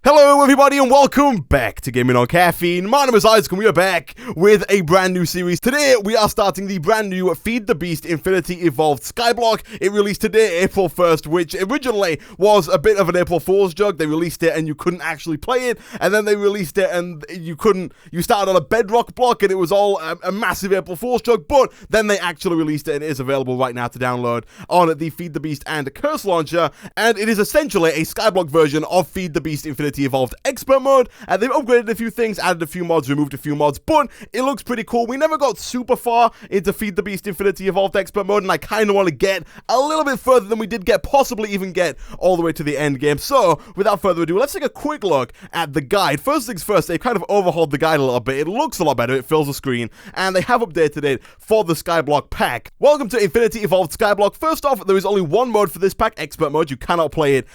Hello everybody and welcome back to Gaming on Caffeine. My name is Isaac and we are back with a brand new series. Today we are starting the brand new Feed the Beast Infinity Evolved Skyblock. It released today, April 1st, which originally was a bit of an April Fool's joke. They released it and you couldn't actually play it, and then they released it and you started on a bedrock block and it was all a massive April Fool's joke, but then they actually released it and it is available right now to download on the Feed the Beast and Curse Launcher, and it is essentially a Skyblock version of Feed the Beast Infinity Evolved Expert Mode. They've upgraded a few things, added a few mods, removed a few mods, but it looks pretty cool. We never got super far into Feed the Beast Infinity Evolved Expert Mode, and I kind of want to get a little bit further than we did get, possibly even get all the way to the end game. So, without further ado, let's take a quick look at the guide. First things first, they've kind of overhauled the guide a little bit. It looks a lot better, it fills the screen, and they have updated it for the Skyblock pack. Welcome to Infinity Evolved Skyblock. First off, there is only one mode for this pack, Expert Mode. You cannot play it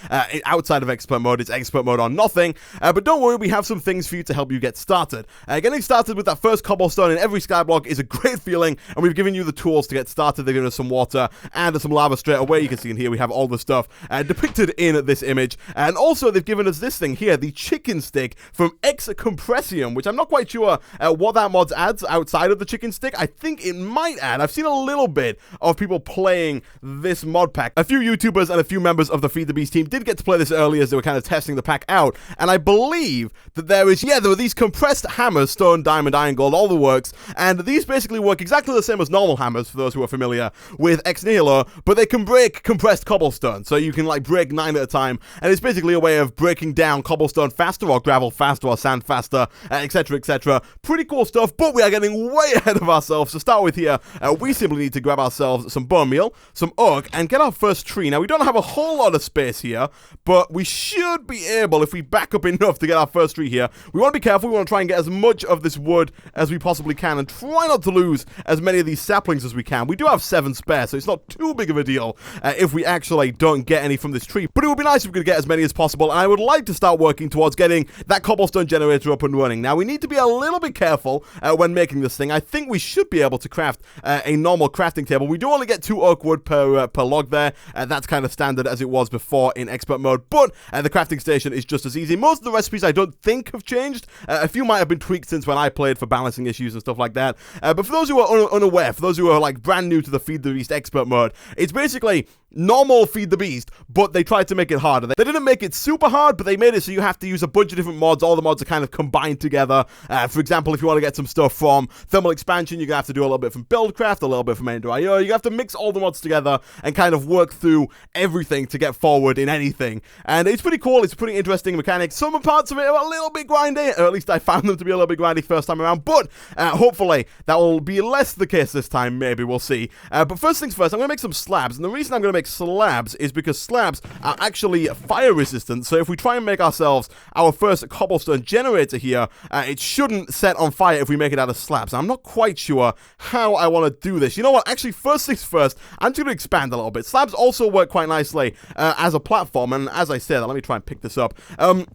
outside of Expert Mode. It's Expert Mode or nothing. But don't worry, we have some things for you to help you get started. Getting started with that first cobblestone in every skyblock is a great feeling, and we've given you the tools to get started. They've given us some water and some lava straight away. You can see in here we have all the stuff depicted in this image. And also they've given us this thing here, the chicken stick from X Compressium, which I'm not quite sure what that mod adds outside of the chicken stick. I think it might add. I've seen a little bit of people playing this mod pack. A few YouTubers and a few members of the Feed the Beast team did get to play this early as they were kind of testing the pack out, and I believe that there were these compressed hammers, stone, diamond, iron, gold, all the works, and these basically work exactly the same as normal hammers, for those who are familiar with Ex Nihilo, but they can break compressed cobblestone, so you can like break 9 at a time, and it's basically a way of breaking down cobblestone faster, or gravel faster, or sand faster, etc, etc. Pretty cool stuff, but we are getting way ahead of ourselves. To start with here, we simply need to grab ourselves some bone meal, some oak, and get our first tree. Now, we don't have a whole lot of space here, but we should be able, if we back up enough to get our first tree here. We want to be careful. We want to try and get as much of this wood as we possibly can and try not to lose as many of these saplings as we can. We do have 7 spare, so it's not too big of a deal if we actually don't get any from this tree, but it would be nice if we could get as many as possible, and I would like to start working towards getting that cobblestone generator up and running. Now, we need to be a little bit careful when making this thing. I think we should be able to craft a normal crafting table. We do only get 2 oak wood per log there. That's kind of standard as it was before in expert mode, but the crafting station is just as easy. Most of the recipes I don't think have changed. A few might have been tweaked since when I played for balancing issues and stuff like that. But for those who are unaware, for those who are like brand new to the Feed the Beast expert mode, it's basically normal Feed the Beast, but they tried to make it harder. They didn't make it super hard, but they made it so you have to use a bunch of different mods. All the mods are kind of combined together. For example, if you want to get some stuff from Thermal Expansion, you're going to have to do a little bit from Buildcraft, a little bit from Ender.io. You have to mix all the mods together and kind of work through everything to get forward in anything. And it's pretty cool. It's pretty interesting mechanics. Some parts of it are a little bit grindy, or at least I found them to be a little bit grindy first time around, but hopefully that will be less the case this time. Maybe, we'll see. But first things first, I'm going to make some slabs, and the reason I'm going to make slabs is because slabs are actually fire resistant, so if we try and make ourselves our first cobblestone generator here, it shouldn't set on fire if we make it out of slabs. I'm not quite sure how I want to do this. You know what, actually, first things first, I'm just going to expand a little bit. Slabs also work quite nicely as a platform, and as I said, let me try and pick this up.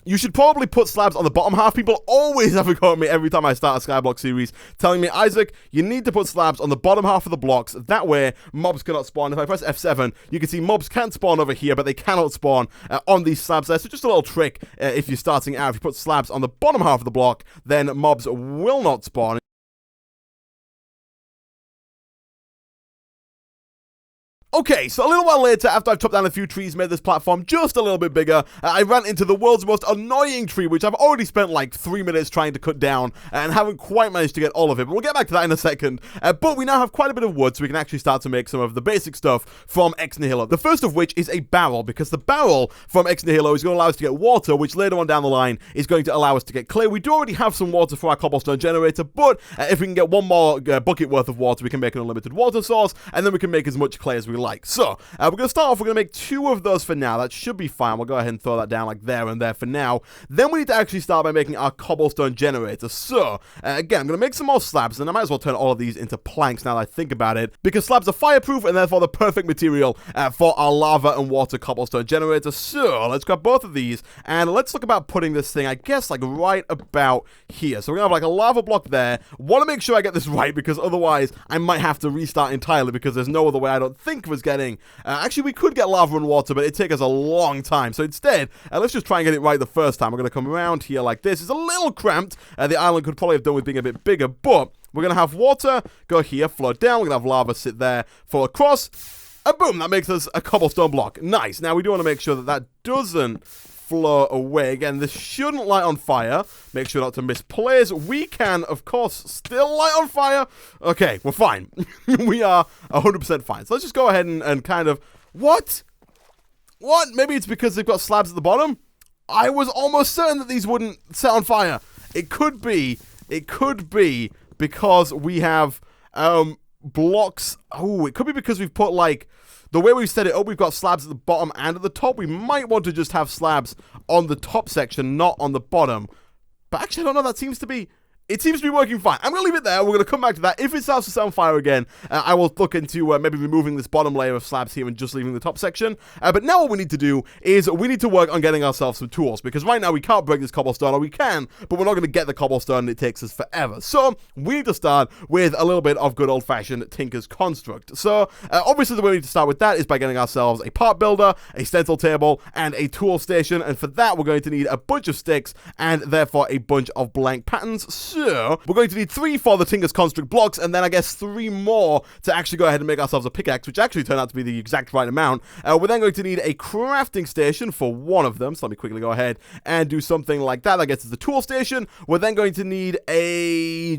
You should probably put slabs on the bottom half. People always have a go at me every time I start a Skyblock series, telling me, Isaac, you need to put slabs on the bottom half of the blocks, that way mobs cannot spawn. If I press F7, you can see mobs can spawn over here, but they cannot spawn on these slabs there. So just a little trick if you're starting out. If you put slabs on the bottom half of the block, then mobs will not spawn. Okay, so a little while later, after I've chopped down a few trees, made this platform just a little bit bigger, I ran into the world's most annoying tree, which I've already spent like 3 minutes trying to cut down, and haven't quite managed to get all of it, but we'll get back to that in a second. But we now have quite a bit of wood, so we can actually start to make some of the basic stuff from Ex Nihilo. The first of which is a barrel, because the barrel from Ex Nihilo is going to allow us to get water, which later on down the line is going to allow us to get clay. We do already have some water for our cobblestone generator, but if we can get one more bucket worth of water, we can make an unlimited water source, and then we can make as much clay as we like. So, we're going to start off, we're going to make 2 of those for now. That should be fine. We'll go ahead and throw that down like there and there for now. Then we need to actually start by making our cobblestone generator. So, again, I'm going to make some more slabs, and I might as well turn all of these into planks now that I think about it, because slabs are fireproof and therefore the perfect material for our lava and water cobblestone generator. So, let's grab both of these, and let's look about putting this thing, I guess, like right about here. So, we're going to have like a lava block there. Want to make sure I get this right, because otherwise I might have to restart entirely, because there's no other way, I don't think, of us getting... actually, we could get lava and water, but it'd take us a long time. So instead, let's just try and get it right the first time. We're going to come around here like this. It's a little cramped. The island could probably have done with being a bit bigger, but we're going to have water go here, float down. We're going to have lava sit there, fall across. And boom, that makes us a cobblestone block. Nice. Now, we do want to make sure that that doesn't flow away. Again, this shouldn't light on fire. Make sure not to misplace. We can, of course, still light on fire. Okay, we're fine. We are 100% fine. So let's just go ahead and kind of... What? What? Maybe it's because they've got slabs at the bottom? I was almost certain that these wouldn't set on fire. It could be because we have blocks. Oh, it could be because we've put, like... The way we've set it up, we've got slabs at the bottom and at the top. We might want to just have slabs on the top section, not on the bottom. But actually, I don't know. That seems to be... It seems to be working fine. I'm going to leave it there. We're going to come back to that. If it starts to set on fire again, I will look into maybe removing this bottom layer of slabs here and just leaving the top section. But now what we need to do is we need to work on getting ourselves some tools. Because right now we can't break this cobblestone, or we can, but we're not going to get the cobblestone and it takes us forever. So we need to start with a little bit of good old-fashioned Tinker's Construct. So obviously the way we need to start with that is by getting ourselves a part builder, a stencil table, and a tool station. And for that we're going to need a bunch of sticks and therefore a bunch of blank patterns. So we're going to need 3 for the Tinker's Construct blocks, and then I guess 3 more to actually go ahead and make ourselves a pickaxe, which actually turned out to be the exact right amount. We're then going to need a crafting station for 1 of them, so let me quickly go ahead and do something like that. That gets us the tool station. We're then going to need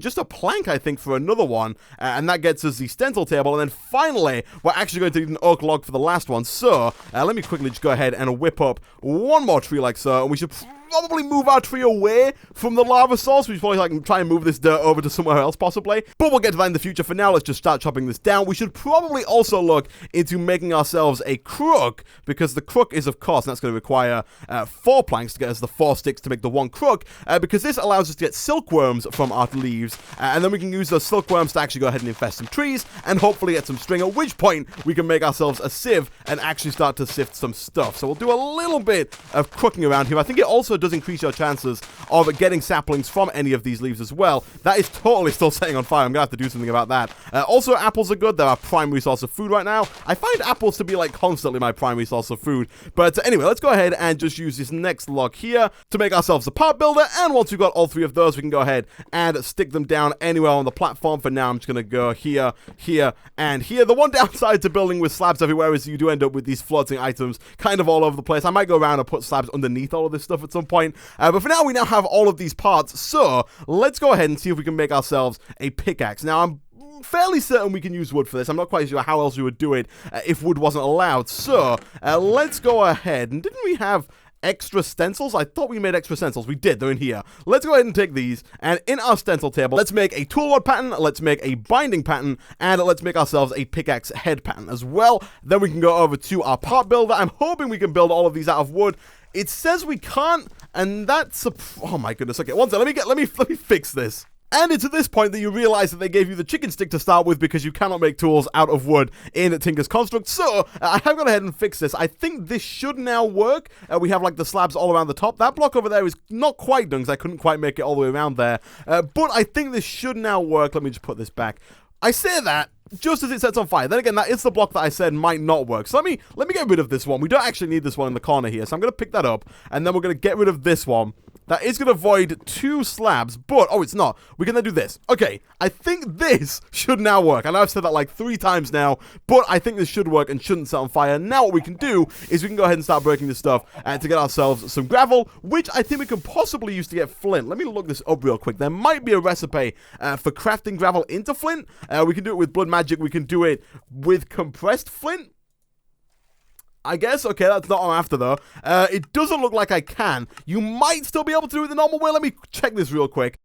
just a plank, I think, for another one, and that gets us the stencil table, and then finally, we're actually going to need an oak log for the last one. So let me quickly just go ahead and whip up 1 more tree like so, and we should probably move our tree away from the lava source. We should probably like try and move this dirt over to somewhere else possibly, but we'll get to that in the future. For now, let's just start chopping this down. We should probably also look into making ourselves a crook, because the crook is, of course, and that's going to require 4 planks to get us the 4 sticks to make the 1 crook, because this allows us to get silkworms from our leaves, and then we can use those silkworms to actually go ahead and infest some trees and hopefully get some string, at which point we can make ourselves a sieve and actually start to sift some stuff. So we'll do a little bit of crooking around here. I think it also does increase your chances of getting saplings from any of these leaves as well. That is totally still setting on fire. I'm gonna have to do something about that. Also, apples are good. They're our primary source of food right now. I find apples to be like constantly my primary source of food. But anyway, let's go ahead and just use this next log here to make ourselves a part builder. And once we've got all 3 of those, we can go ahead and stick them down anywhere on the platform. For now, I'm just gonna go here, here, and here. The one downside to building with slabs everywhere is you do end up with these floating items kind of all over the place. I might go around and put slabs underneath all of this stuff at some point. But for now, we now have all of these parts, so let's go ahead and see if we can make ourselves a pickaxe. Now, I'm fairly certain we can use wood for this. I'm not quite sure how else we would do it if wood wasn't allowed. So, let's go ahead. And didn't we have extra stencils? I thought we made extra stencils. We did. They're in here. Let's go ahead and take these, and in our stencil table, let's make a tool rod pattern, let's make a binding pattern, and let's make ourselves a pickaxe head pattern as well. Then we can go over to our part builder. I'm hoping we can build all of these out of wood. It says we can't, and that's oh my goodness. Okay, one second. Let me fix this. And it's at this point that you realize that they gave you the chicken stick to start with because you cannot make tools out of wood in Tinker's Construct. So, I have gone ahead and fixed this. I think this should now work. We have like the slabs all around the top. That block over there is not quite done because I couldn't quite make it all the way around there. But I think this should now work. Let me just put this back. I say that just as it sets on fire. Then again, that is the block that I said might not work. So let me get rid of this one. We don't actually need this one in the corner here. So I'm going to pick that up, and then we're going to get rid of this one. That is going to void 2 slabs, but, oh, it's not. We can then do this. Okay, I think this should now work. I know I've said that like 3 times now, but I think this should work and shouldn't set on fire. Now what we can do is we can go ahead and start breaking this stuff to get ourselves some gravel, which I think we can possibly use to get flint. Let me look this up real quick. There might be a recipe for crafting gravel into flint. We can do it with blood magic. We can do it with compressed flint, I guess. Okay, that's not what I'm after, though. It doesn't look like I can. You might still be able to do it the normal way. Let me check this real quick.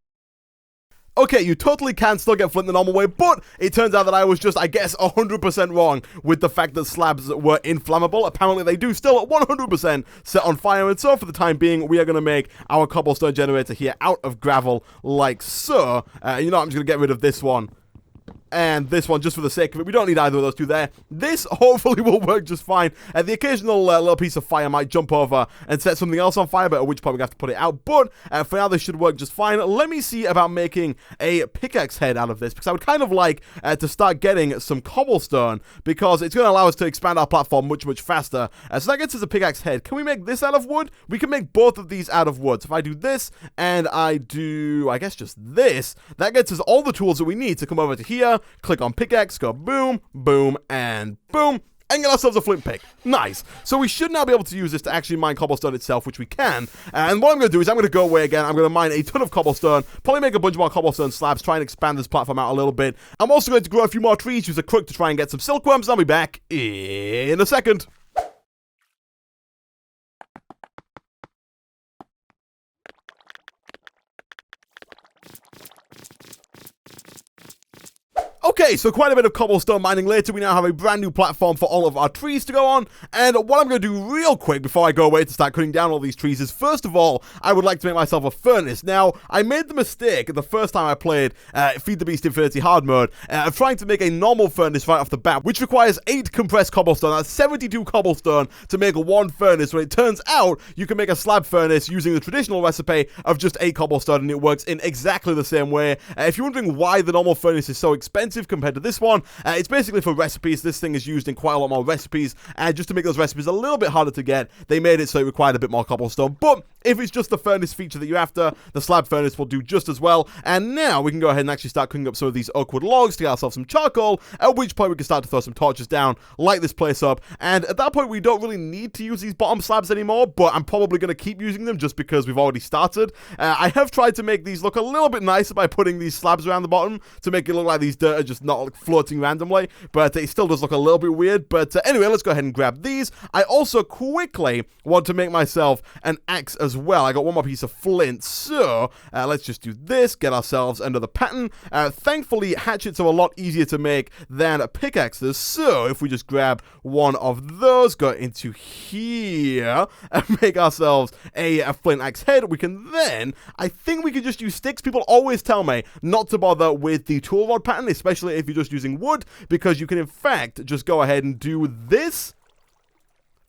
Okay, you totally can still get flint the normal way, but it turns out that I was just, I guess, 100% wrong with the fact that slabs were inflammable. Apparently, they do still at 100% set on fire, and so for the time being, we are going to make our cobblestone generator here out of gravel like so. You know, I'm just going to get rid of this one. and this one just for the sake of it. We don't need either of those two there. This hopefully will work just fine. The occasional little piece of fire might jump over and set something else on fire, but at which point we have to put it out. But for now, this should work just fine. Let me see about making a pickaxe head out of this, because I would kind of like to start getting some cobblestone, because it's going to allow us to expand our platform much, much faster. So that gets us a pickaxe head. Can we make this out of wood? We can make both of these out of wood. So if I do this and I do, I guess, just this, that gets us all the tools that we need to come over to here, click on pickaxe, go boom, boom, and boom, and get ourselves a flint pick. Nice. So we should now be able to use this to actually mine cobblestone itself, which we can. And what I'm going to do is I'm going to go away again. I'm going to mine a ton of cobblestone, probably make a bunch more cobblestone slabs, try and expand this platform out a little bit. I'm also going to grow a few more trees, use a crook to try and get some silkworms. I'll be back in a second. Okay, so quite a bit of cobblestone mining later. We now have a brand new platform for all of our trees to go on. And what I'm going to do real quick before I go away to start cutting down all these trees is, first of all, I would like to make myself a furnace. Now, I made the mistake the first time I played Feed the Beast Infinity Hard Mode of trying to make a normal furnace right off the bat, which requires 8 compressed cobblestone. That's 72 cobblestone to make one furnace. When it turns out, you can make a slab furnace using the traditional recipe of just 8 cobblestone, and it works in exactly the same way. If you're wondering why the normal furnace is so expensive compared to this one, it's basically for recipes. This thing is used in quite a lot more recipes, and just to make those recipes a little bit harder to get, they made it so it required a bit more cobblestone. But if it's just the furnace feature that you're after, the slab furnace will do just as well. And now we can go ahead and actually start cooking up some of these oak wood logs to get ourselves some charcoal, at which point we can start to throw some torches down, light this place up, and at that point we don't really need to use these bottom slabs anymore, but I'm probably going to keep using them just because we've already started. I have tried to make these look a little bit nicer by putting these slabs around the bottom to make it look like these dirt are just not like floating randomly, but it still does look a little bit weird. But anyway, let's go ahead and grab these. I also quickly want to make myself an axe as well. I got one more piece of flint, so let's just do this, get ourselves another pattern. Thankfully, hatchets are a lot easier to make than pickaxes, so if we just grab one of those, go into here, and make ourselves a flint axe head, we can then, I think we can just use sticks. People always tell me not to bother with the tool rod pattern, especially if you're just using wood, because you can in fact just go ahead and do this.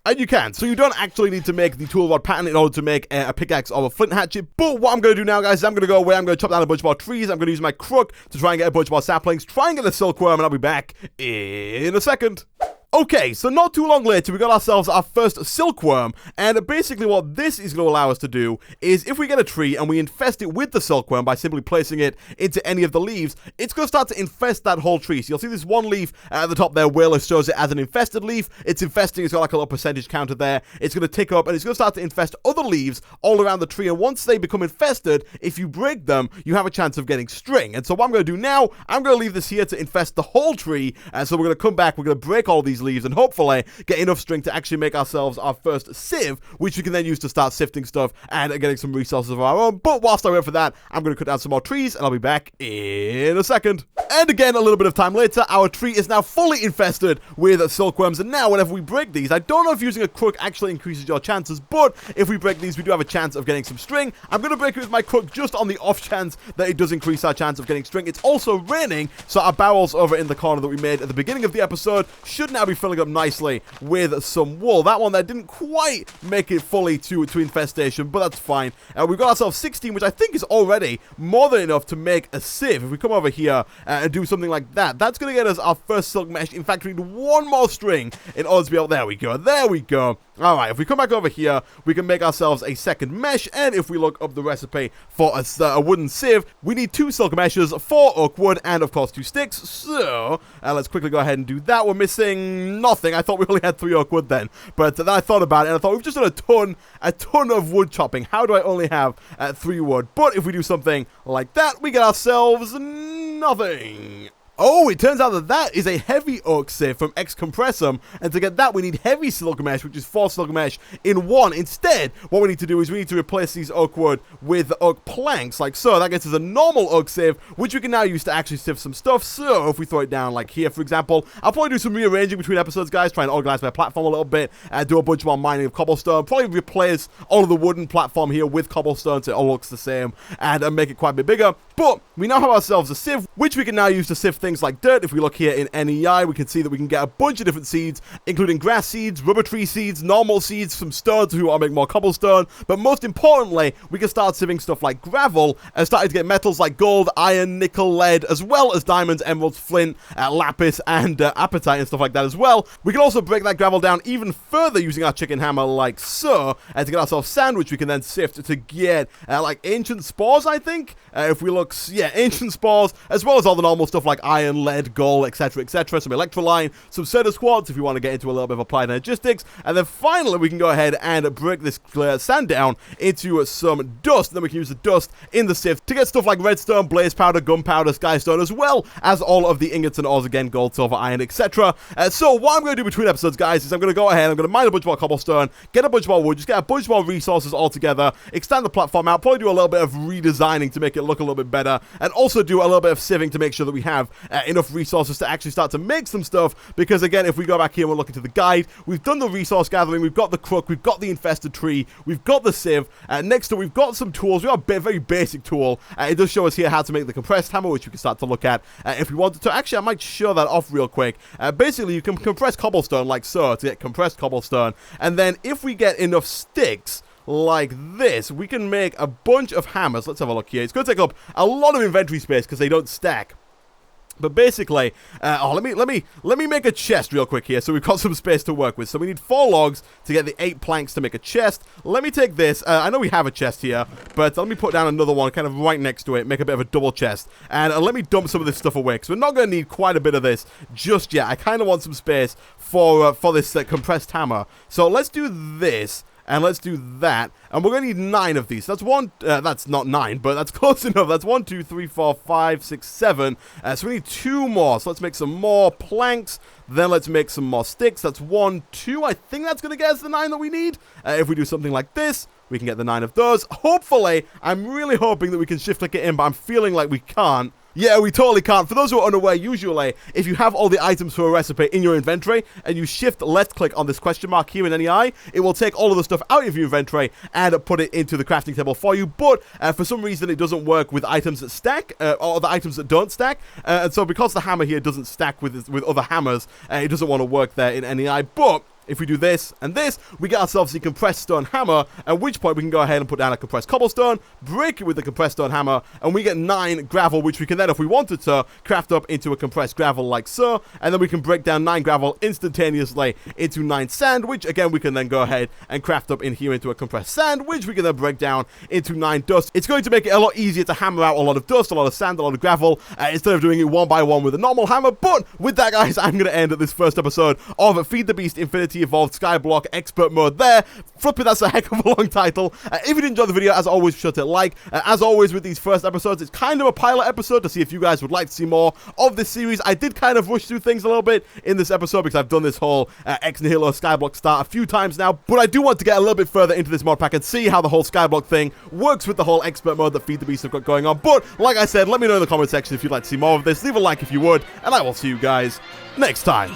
And you can. So you don't actually need to make the tool rod pattern in order to make a pickaxe or a flint hatchet. But what I'm going to do now, guys, is I'm going to go away. I'm going to chop down a bunch more trees. I'm going to use my crook to try and get a bunch more saplings. Try and get a silkworm, and I'll be back in a second. Okay, so not too long later, we got ourselves our first silkworm, and basically what this is going to allow us to do is if we get a tree and we infest it with the silkworm by simply placing it into any of the leaves, it's going to start to infest that whole tree. So you'll see this one leaf at the top there, Will, shows it as an infested leaf. It's infesting, it's got like a little percentage counter there. It's going to tick up, and it's going to start to infest other leaves all around the tree, and once they become infested, if you break them, you have a chance of getting string. And so what I'm going to do now, I'm going to leave this here to infest the whole tree, and so we're going to come back, we're going to break all these leaves and hopefully get enough string to actually make ourselves our first sieve, which we can then use to start sifting stuff and getting some resources of our own. But whilst I wait for that, I'm going to cut down some more trees, and I'll be back in a second. And again, a little bit of time later, our tree is now fully infested with silkworms, and now whenever we break these, I don't know if using a crook actually increases your chances, but if we break these, we do have a chance of getting some string. I'm going to break it with my crook just on the off chance that it does increase our chance of getting string. It's also raining, so our barrels over in the corner that we made at the beginning of the episode should now be filling up nicely with some wool. That one there didn't quite make it fully to infestation, but that's fine. We've got ourselves 16, which I think is already more than enough to make a sieve. If we come over here and do something like that, that's going to get us our first silk mesh. In fact, we need one more string in order to be able... There we go. There we go. All right, if we come back over here, we can make ourselves a second mesh, and if we look up the recipe for a wooden sieve, we need 2 silk meshes, 4 oak wood, and of course 2 sticks. So let's quickly go ahead and do that. We're missing nothing. I thought we only had 3 oak wood then, but then I thought about it, and I thought we've just done a ton of wood chopping. How do I only have 3 wood? But if we do something like that, we get ourselves nothing. Oh, it turns out that that is a heavy oak sieve from X-Compressum, and to get that we need heavy silk mesh, which is 4 silk mesh in 1. Instead, what we need to do is we need to replace these oak wood with oak planks, like so. That gets us a normal oak sieve, which we can now use to actually sieve some stuff. So if we throw it down like here, for example, I'll probably do some rearranging between episodes, guys, try and organize my platform a little bit, do a bunch more mining of cobblestone, probably replace all of the wooden platform here with cobblestone so it all looks the same, and make it quite a bit bigger. But we now have ourselves a sieve, which we can now use to sieve things things like dirt. If we look here in NEI, we can see that we can get a bunch of different seeds, including grass seeds, rubber tree seeds, normal seeds, some stones if we want to make more cobblestone. But most importantly, we can start sieving stuff like gravel and starting to get metals like gold, iron, nickel, lead, as well as diamonds, emeralds, flint, lapis, and apatite and stuff like that as well. We can also break that gravel down even further using our chicken hammer like so, and to get ourselves sand, which we can then sift to get like ancient spores, I think. If we look, yeah, ancient spores, as well as all the normal stuff like iron, lead, gold, etc., etc. Some electrolyte, some Certus quartz if you want to get into a little bit of applied energistics. And then finally, we can go ahead and break this sand down into some dust. Then we can use the dust in the sieve to get stuff like redstone, blaze powder, gunpowder, skystone, as well as all of the ingots and ores, again, gold, silver, iron, etc. So what I'm going to do between episodes, guys, is I'm going to go ahead, I'm going to mine a bunch more cobblestone, get a bunch more wood, just get a bunch more resources all together, extend the platform out, probably do a little bit of redesigning to make it look a little bit better, and also do a little bit of sieving to make sure that we have enough resources to actually start to make some stuff, because again, if we go back here and we're looking to the guide, we've done the resource gathering, we've got the crook, we've got the infested tree, we've got the sieve, next to we've got some tools, we've got a very basic tool, it does show us here how to make the compressed hammer, which we can start to look at if we wanted to. Actually, I might show that off real quick. Basically, you can compress cobblestone like so to get compressed cobblestone, and then if we get enough sticks like this, we can make a bunch of hammers. Let's have a look here. It's going to take up a lot of inventory space because they don't stack. But basically, let me make a chest real quick here, so we've got some space to work with. So we need 4 logs to get the 8 planks to make a chest. Let me take this. I know we have a chest here, but let me put down another one kind of right next to it, make a bit of a double chest. And let me dump some of this stuff away, because we're not going to need quite a bit of this just yet. I kind of want some space for this compressed hammer. So let's do this. And let's do that. And we're going to need 9 of these. That's one, that's not 9, but that's close enough. That's 1, 2, 3, 4, 5, 6, 7. So we need 2 more. So let's make some more planks. Then let's make some more sticks. That's 1, 2. I think that's going to get us the 9 that we need. If we do something like this, we can get the 9 of those. Hopefully, I'm really hoping that we can shift click it in, but I'm feeling like we can't. Yeah, we totally can't. For those who are unaware, usually, if you have all the items for a recipe in your inventory, and you shift left click on this question mark here in NEI, it will take all of the stuff out of your inventory and put it into the crafting table for you, but for some reason it doesn't work with items that stack, or the items that don't stack, and so because the hammer here doesn't stack with other hammers, it doesn't want to work there in NEI, but if we do this and this, we get ourselves the compressed stone hammer, at which point we can go ahead and put down a compressed cobblestone, break it with the compressed stone hammer, and we get 9 gravel, which we can then, if we wanted to, craft up into a compressed gravel like so, and then we can break down 9 gravel instantaneously into 9 sand, which again, we can then go ahead and craft up in here into a compressed sand, which we can then break down into 9 dust. It's going to make it a lot easier to hammer out a lot of dust, a lot of sand, a lot of gravel, instead of doing it one by one with a normal hammer. But with that, guys, I'm going to end this first episode of Feed the Beast Infinity Evolved Skyblock Expert Mode there. Flipping, that's a heck of a long title. If you did enjoy the video, as always, be sure to like. As always with these first episodes, it's kind of a pilot episode to see if you guys would like to see more of this series. I did kind of rush through things a little bit in this episode because I've done this whole Ex Nihilo Skyblock start a few times now, but I do want to get a little bit further into this mod pack and see how the whole Skyblock thing works with the whole expert mode that Feed the Beast have got going on. But like I said, let me know in the comment section if you'd like to see more of this. Leave a like if you would, and I will see you guys next time.